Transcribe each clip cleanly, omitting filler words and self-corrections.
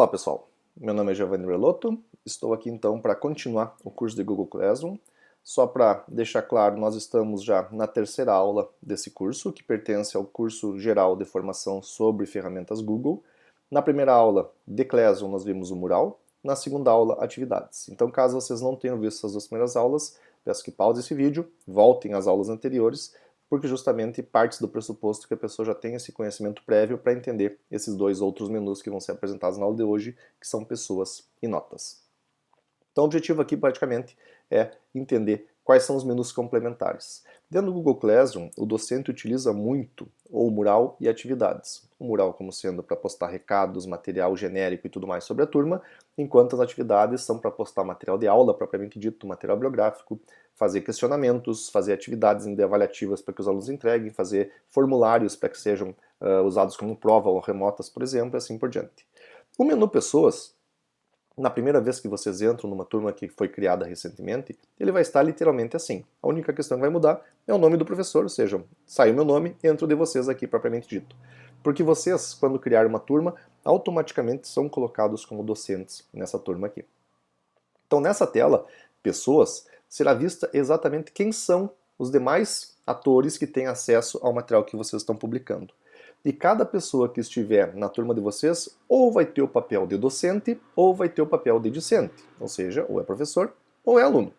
Olá pessoal, meu nome é Giovanni Relotto, estou aqui então para continuar o curso de Google Classroom. Só para deixar claro, nós estamos já na terceira aula desse curso, que pertence ao curso geral de formação sobre ferramentas Google. Na primeira aula de Classroom nós vimos o mural, na segunda aula atividades. Então caso vocês não tenham visto essas duas primeiras aulas, peço que pausem esse vídeo, voltem às aulas anteriores, porque justamente parte do pressuposto que a pessoa já tem esse conhecimento prévio para entender esses dois outros menus que vão ser apresentados na aula de hoje, que são pessoas e notas. Então o objetivo aqui praticamente é entender quais são os menus complementares. Dentro do Google Classroom, o docente utiliza muito o mural e atividades. O mural como sendo para postar recados, material genérico e tudo mais sobre a turma, enquanto as atividades são para postar material de aula, propriamente dito, material bibliográfico, fazer questionamentos, fazer atividades avaliativas para que os alunos entreguem, fazer formulários para que sejam usados como prova ou remotas, por exemplo, e assim por diante. O menu Pessoas, na primeira vez que vocês entram numa turma que foi criada recentemente, ele vai estar literalmente assim. A única questão que vai mudar é o nome do professor, ou seja, sai o meu nome, entro de vocês aqui propriamente dito. Porque vocês, quando criar uma turma, automaticamente são colocados como docentes nessa turma aqui. Então nessa tela, Pessoas, será vista exatamente quem são os demais atores que têm acesso ao material que vocês estão publicando. E cada pessoa que estiver na turma de vocês ou vai ter o papel de docente ou vai ter o papel de discente, ou seja, ou é professor ou é aluno.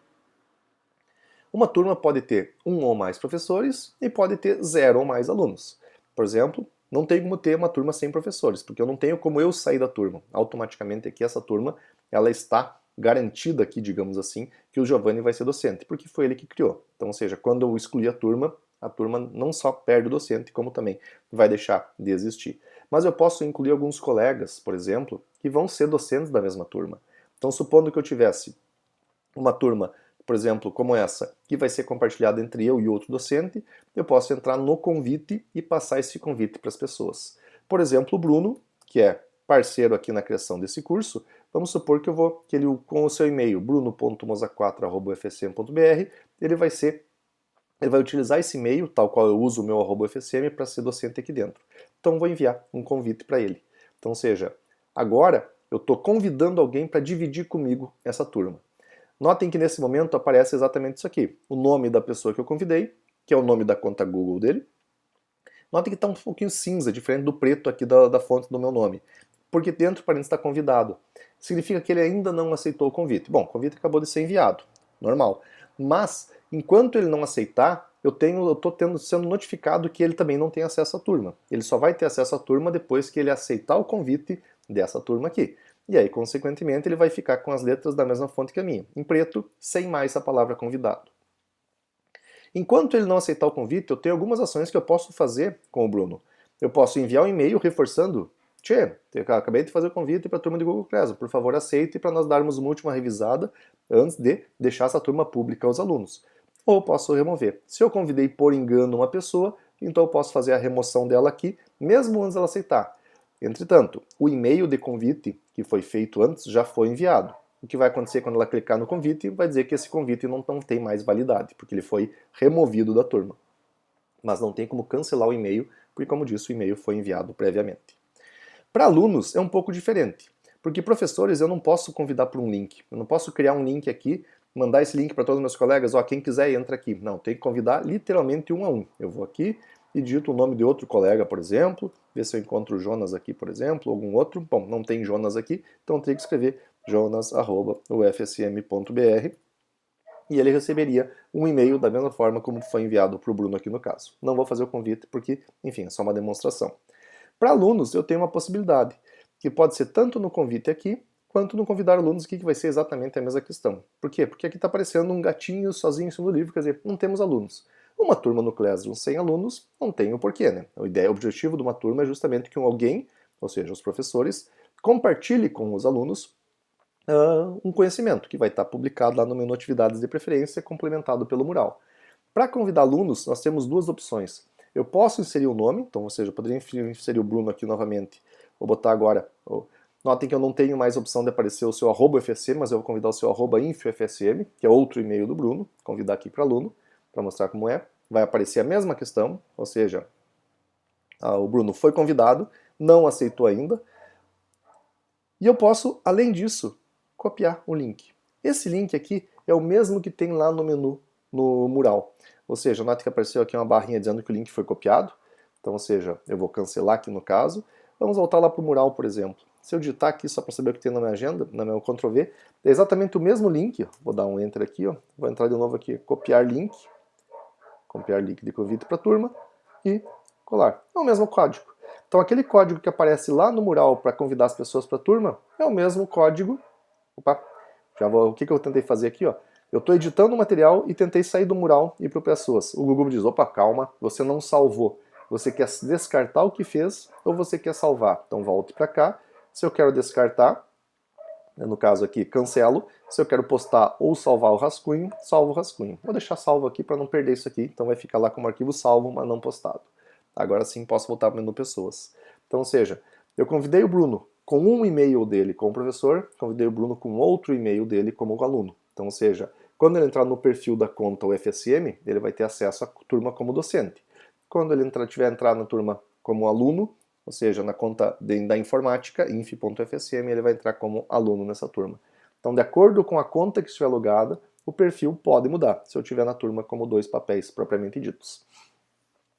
Uma turma pode ter um ou mais professores e pode ter 0 ou mais alunos. Por exemplo, não tem como ter uma turma sem professores, porque eu não tenho como eu sair da turma. Automaticamente aqui essa turma ela está garantida aqui, digamos assim, que o Giovanni vai ser docente, porque foi ele que criou. Então, ou seja, quando eu excluir a turma não só perde o docente, como também vai deixar de existir. Mas eu posso incluir alguns colegas, por exemplo, que vão ser docentes da mesma turma. Então, supondo que eu tivesse uma turma, por exemplo, como essa, que vai ser compartilhada entre eu e outro docente, eu posso entrar no convite e passar esse convite para as pessoas. Por exemplo, o Bruno, que é parceiro aqui na criação desse curso, vamos supor que ele com o seu e-mail bruno.moza4@ufsm.br, ele vai utilizar esse e-mail, tal qual eu uso o meu @ufsm, para ser docente aqui dentro. Então vou enviar um convite para ele. Então, ou seja, agora eu estou convidando alguém para dividir comigo essa turma. Notem que nesse momento aparece exatamente isso aqui. O nome da pessoa que eu convidei, que é o nome da conta Google dele. Notem que está um pouquinho cinza, diferente do preto aqui da fonte do meu nome. Porque dentro, parênteses, está convidado. Significa que ele ainda não aceitou o convite. Bom, o convite acabou de ser enviado. Normal. Mas, enquanto ele não aceitar, eu estou sendo notificado que ele também não tem acesso à turma. Ele só vai ter acesso à turma depois que ele aceitar o convite dessa turma aqui. E aí, consequentemente, ele vai ficar com as letras da mesma fonte que a minha, em preto, sem mais a palavra convidado. Enquanto ele não aceitar o convite, eu tenho algumas ações que eu posso fazer com o Bruno. Eu posso enviar um e-mail reforçando: Tchê, acabei de fazer o convite para a turma de Google Classroom, por favor aceite para nós darmos uma última revisada antes de deixar essa turma pública aos alunos. Ou posso remover. Se eu convidei por engano uma pessoa, então eu posso fazer a remoção dela aqui, mesmo antes dela aceitar. Entretanto, o e-mail de convite que foi feito antes já foi enviado. O que vai acontecer quando ela clicar no convite vai dizer que esse convite não tem mais validade, porque ele foi removido da turma. Mas não tem como cancelar o e-mail, porque, como disse, o e-mail foi enviado previamente. Para alunos é um pouco diferente, porque professores eu não posso convidar por um link. Eu não posso criar um link aqui, mandar esse link para todos os meus colegas, ó, quem quiser entra aqui. Não, tem que convidar literalmente um a um. Eu vou aqui e digito o nome de outro colega, por exemplo, ver se eu encontro o Jonas aqui, por exemplo, algum outro. Bom, não tem Jonas aqui, então eu tenho que escrever jonas@ufsm.br e ele receberia um e-mail da mesma forma como foi enviado para o Bruno aqui no caso. Não vou fazer o convite porque, enfim, é só uma demonstração. Para alunos, eu tenho uma possibilidade, que pode ser tanto no convite aqui, quanto no convidar alunos aqui, que vai ser exatamente a mesma questão. Por quê? Porque aqui está aparecendo um gatinho sozinho em cima do livro, quer dizer, não temos alunos. Uma turma no Classroom sem alunos não tem o porquê, né? A ideia, o objetivo de uma turma é justamente que alguém, ou seja, os professores, compartilhe com os alunos um conhecimento, que vai estar publicado lá no menu Atividades de Preferência, complementado pelo mural. Para convidar alunos, nós temos duas opções. Eu posso inserir o nome, então, ou seja, eu poderia inserir o Bruno aqui novamente. Vou botar agora. Notem que eu não tenho mais a opção de aparecer o seu @ufsm, mas eu vou convidar o seu @infofsm, que é outro e-mail do Bruno. Convidar aqui para aluno, para mostrar como é. Vai aparecer a mesma questão, ou seja, o Bruno foi convidado, não aceitou ainda. E eu posso, além disso, copiar o link. Esse link aqui é o mesmo que tem lá no menu, no mural. Ou seja, note que apareceu aqui uma barrinha dizendo que o link foi copiado. Então, ou seja, eu vou cancelar aqui no caso. Vamos voltar lá para o mural, por exemplo. Se eu digitar aqui só para saber o que tem na minha agenda, no meu Ctrl V, é exatamente o mesmo link. Vou dar um Enter aqui, ó. Vou entrar de novo aqui, copiar link de convite para a turma e colar. É o mesmo código. Então aquele código que aparece lá no mural para convidar as pessoas para a turma é o mesmo código. Opa, o que eu tentei fazer aqui, ó? Eu estou editando o material e tentei sair do mural e ir para o pessoas. O Google diz, opa, calma, você não salvou. Você quer descartar o que fez ou você quer salvar? Então volte para cá. Se eu quero descartar, no caso aqui, cancelo. Se eu quero postar ou salvar o rascunho, salvo o rascunho. Vou deixar salvo aqui para não perder isso aqui, então vai ficar lá como arquivo salvo, mas não postado. Agora sim posso voltar para o menu pessoas. Então, ou seja, eu convidei o Bruno com um e-mail dele como professor, convidei o Bruno com outro e-mail dele como aluno. Então, ou seja, quando ele entrar no perfil da conta UFSM, ele vai ter acesso à turma como docente. Quando ele tiver entrado na turma como aluno, ou seja, na conta da informática, inf.fsm, ele vai entrar como aluno nessa turma. Então, de acordo com a conta que estiver logada, o perfil pode mudar, se eu estiver na turma como dois papéis propriamente ditos.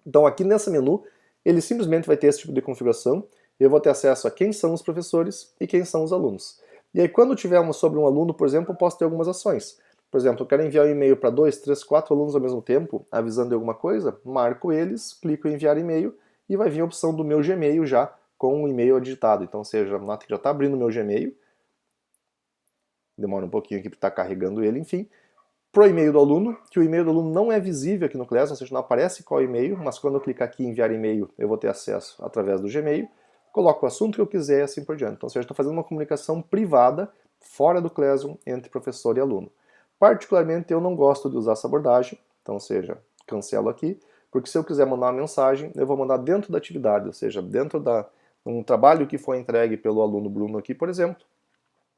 Então, aqui nesse menu, ele simplesmente vai ter esse tipo de configuração, eu vou ter acesso a quem são os professores e quem são os alunos. E aí, quando tivermos sobre um aluno, por exemplo, eu posso ter algumas ações. Por exemplo, eu quero enviar um e-mail para 2, 3, 4 alunos ao mesmo tempo, avisando de alguma coisa, marco eles, clico em enviar e-mail, e vai vir a opção do meu Gmail já com o e-mail digitado. Então, ou seja, nota que já está abrindo o meu Gmail. Demora um pouquinho aqui para estar carregando ele, enfim. Pro e-mail do aluno, que o e-mail do aluno não é visível aqui no Classroom, ou seja, não aparece qual e-mail, mas quando eu clicar aqui em enviar e-mail, eu vou ter acesso através do Gmail. Coloco o assunto que eu quiser e assim por diante. Então, ou seja, estou fazendo uma comunicação privada fora do Classroom entre professor e aluno. Particularmente, eu não gosto de usar essa abordagem, então, ou seja, cancelo aqui. Porque se eu quiser mandar uma mensagem, eu vou mandar dentro da atividade, ou seja, dentro de um trabalho que foi entregue pelo aluno Bruno aqui, por exemplo.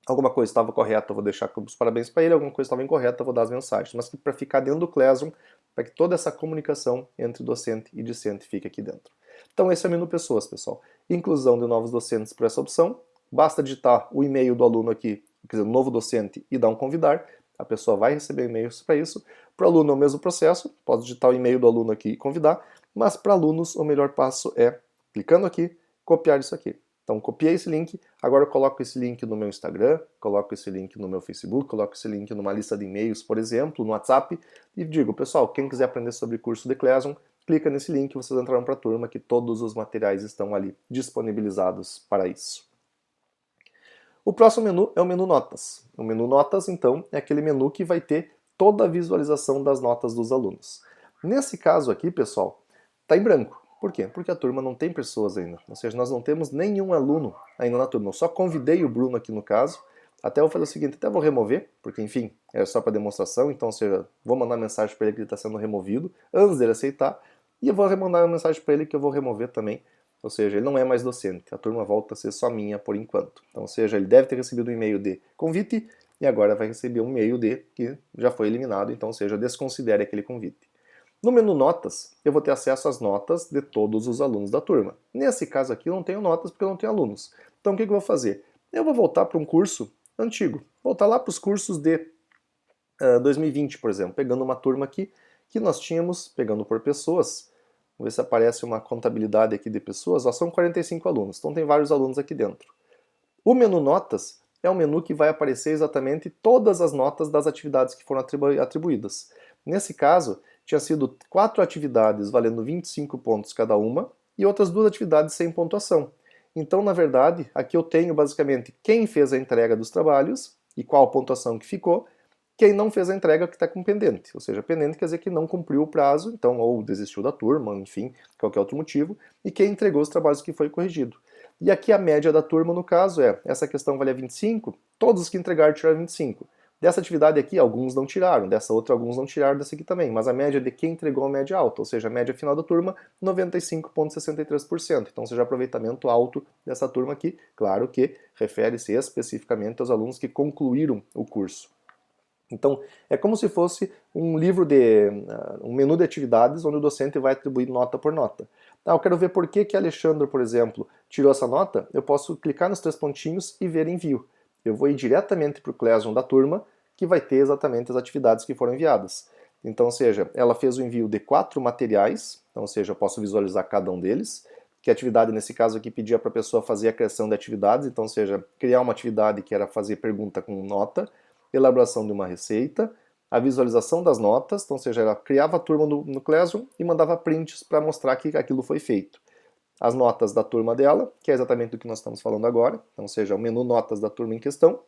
Alguma coisa estava correta, eu vou deixar os parabéns para ele, alguma coisa estava incorreta, eu vou dar as mensagens. Mas para ficar dentro do Classroom, para que toda essa comunicação entre docente e discente fique aqui dentro. Então esse é o menu pessoas, pessoal. Inclusão de novos docentes por essa opção. Basta digitar o e-mail do aluno aqui, quer dizer, novo docente, e dar um convidar. A pessoa vai receber e-mails para isso. Para o aluno é o mesmo processo, pode digitar o e-mail do aluno aqui e convidar, mas para alunos o melhor passo é, clicando aqui, copiar isso aqui. Então copiei esse link, agora eu coloco esse link no meu Instagram, coloco esse link no meu Facebook, coloco esse link numa lista de e-mails, por exemplo, no WhatsApp, e digo, pessoal, quem quiser aprender sobre curso de Classroom, clica nesse link e vocês entrarão para a turma, que todos os materiais estão ali disponibilizados para isso. O próximo menu é o menu Notas. O menu Notas, então, é aquele menu que vai ter toda a visualização das notas dos alunos. Nesse caso aqui, pessoal, está em branco. Por quê? Porque a turma não tem pessoas ainda. Ou seja, nós não temos nenhum aluno ainda na turma. Eu só convidei o Bruno aqui no caso. Até vou fazer o seguinte, até vou remover, porque enfim, é só para demonstração. Então, ou seja, vou mandar mensagem para ele que ele está sendo removido, antes dele aceitar. E eu vou mandar uma mensagem para ele que eu vou remover também. Ou seja, ele não é mais docente, a turma volta a ser só minha por enquanto. Então, ou seja, ele deve ter recebido um e-mail de convite e agora vai receber um e-mail de que já foi eliminado, então, ou seja, desconsidere aquele convite. No menu Notas, eu vou ter acesso às notas de todos os alunos da turma. Nesse caso aqui eu não tenho notas porque eu não tenho alunos. Então o que eu vou fazer? Eu vou voltar para um curso antigo. Voltar lá para os cursos de 2020, por exemplo, pegando uma turma aqui que nós tínhamos, pegando por pessoas. Vamos ver se aparece uma contabilidade aqui de pessoas. Ó, são 45 alunos, então tem vários alunos aqui dentro. O menu Notas é um menu que vai aparecer exatamente todas as notas das atividades que foram atribuídas. Nesse caso, tinha sido 4 atividades valendo 25 pontos cada uma e outras 2 atividades sem pontuação. Então, na verdade, aqui eu tenho basicamente quem fez a entrega dos trabalhos e qual a pontuação que ficou, quem não fez a entrega que está com pendente, ou seja, pendente quer dizer que não cumpriu o prazo, então ou desistiu da turma, enfim, qualquer outro motivo, e quem entregou os trabalhos que foi corrigido. E aqui a média da turma, no caso, essa questão valia 25, todos os que entregaram tiraram 25. Dessa atividade aqui, alguns não tiraram, dessa outra alguns não tiraram, dessa aqui também, mas a média de quem entregou a média alta, ou seja, a média final da turma, 95,63%. Então, ou seja, aproveitamento alto dessa turma aqui, claro que refere-se especificamente aos alunos que concluíram o curso. Então, é como se fosse um livro um menu de atividades onde o docente vai atribuir nota por nota. Eu quero ver por que que Alexandre, por exemplo, tirou essa nota. Eu posso clicar nos 3 pontinhos e ver envio. Eu vou ir diretamente para o Classroom da turma, que vai ter exatamente as atividades que foram enviadas. Então, ou seja, ela fez o envio de 4 materiais, então, ou seja, eu posso visualizar cada um deles, que a atividade, nesse caso aqui, pedia para a pessoa fazer a criação de atividades, então, ou seja, criar uma atividade que era fazer pergunta com nota, elaboração de uma receita, a visualização das notas, então, ou seja, ela criava a turma no Classroom e mandava prints para mostrar que aquilo foi feito. As notas da turma dela, que é exatamente do que nós estamos falando agora, então, ou seja, o menu notas da turma em questão.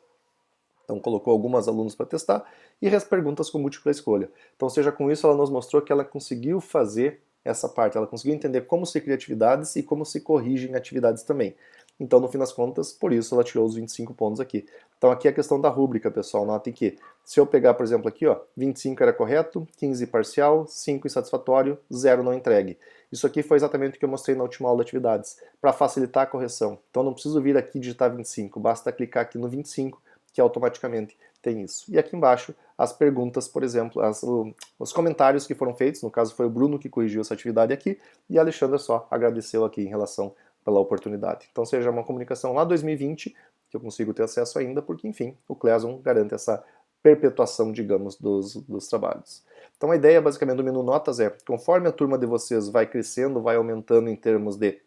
Então colocou alguns alunos para testar e as perguntas com múltipla escolha. Então, ou seja, com isso ela nos mostrou que ela conseguiu fazer essa parte, ela conseguiu entender como se cria atividades e como se corrigem atividades também. Então, no fim das contas, por isso ela tirou os 25 pontos aqui. Então aqui é a questão da rúbrica, pessoal. Notem que se eu pegar, por exemplo, aqui, ó, 25 era correto, 15 parcial, 5 insatisfatório, 0 não entregue. Isso aqui foi exatamente o que eu mostrei na última aula de atividades, para facilitar a correção. Então não preciso vir aqui e digitar 25, basta clicar aqui no 25, que automaticamente tem isso. E aqui embaixo, as perguntas, por exemplo, os comentários que foram feitos, no caso foi o Bruno que corrigiu essa atividade aqui, e a Alexandra só agradeceu aqui em relação pela oportunidade. Então seja uma comunicação lá 2020, que eu consigo ter acesso ainda, porque enfim, o Classroom garante essa perpetuação, digamos, dos trabalhos. Então a ideia basicamente do menu notas é, conforme a turma de vocês vai crescendo, vai aumentando em termos de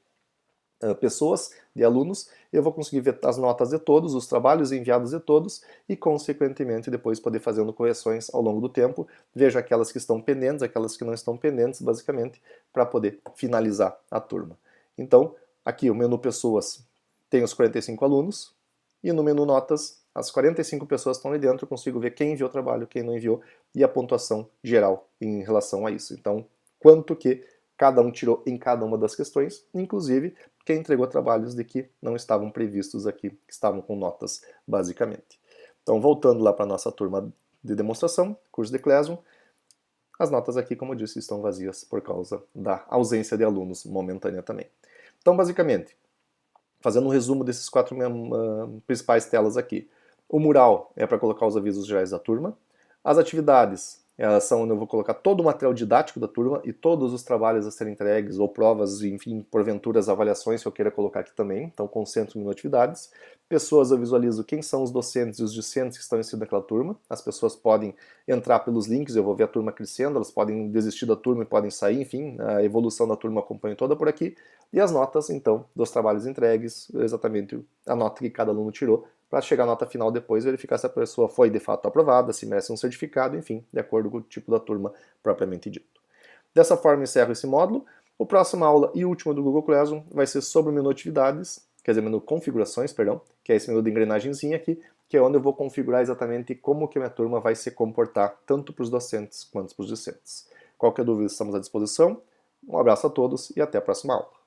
pessoas, de alunos, eu vou conseguir ver as notas de todos, os trabalhos enviados de todos e, consequentemente, depois poder fazendo correções ao longo do tempo. Vejo aquelas que estão pendentes, aquelas que não estão pendentes, basicamente, para poder finalizar a turma. Então, aqui o menu pessoas tem os 45 alunos e no menu notas as 45 pessoas estão ali dentro, eu consigo ver quem enviou o trabalho, quem não enviou e a pontuação geral em relação a isso. Então, quanto que cada um tirou em cada uma das questões, inclusive quem entregou trabalhos de que não estavam previstos aqui, que estavam com notas, basicamente. Então, voltando lá para a nossa turma de demonstração, curso de Classroom, as notas aqui, como eu disse, estão vazias por causa da ausência de alunos momentânea também. Então, basicamente, fazendo um resumo desses 4 principais telas aqui. O mural é para colocar os avisos gerais da turma. As atividades são onde eu vou colocar todo o material didático da turma e todos os trabalhos a serem entregues, ou provas, enfim, porventura as avaliações que eu queira colocar aqui também. Então, concentro em atividades. Pessoas, eu visualizo quem são os docentes e os discentes que estão inseridos naquela turma. As pessoas podem entrar pelos links, eu vou ver a turma crescendo, elas podem desistir da turma e podem sair, enfim, a evolução da turma acompanho toda por aqui. E as notas, então, dos trabalhos entregues, exatamente a nota que cada aluno tirou, para chegar à nota final depois, verificar se a pessoa foi de fato aprovada, se merece um certificado, enfim, de acordo com o tipo da turma propriamente dito. Dessa forma, encerro esse módulo. A próxima aula e última do Google Classroom vai ser sobre o menu atividades, quer dizer, menu configurações, perdão, que é esse menu de engrenagemzinha aqui, que é onde eu vou configurar exatamente como que a minha turma vai se comportar, tanto para os docentes quanto para os discentes. Qualquer dúvida, estamos à disposição. Um abraço a todos e até a próxima aula.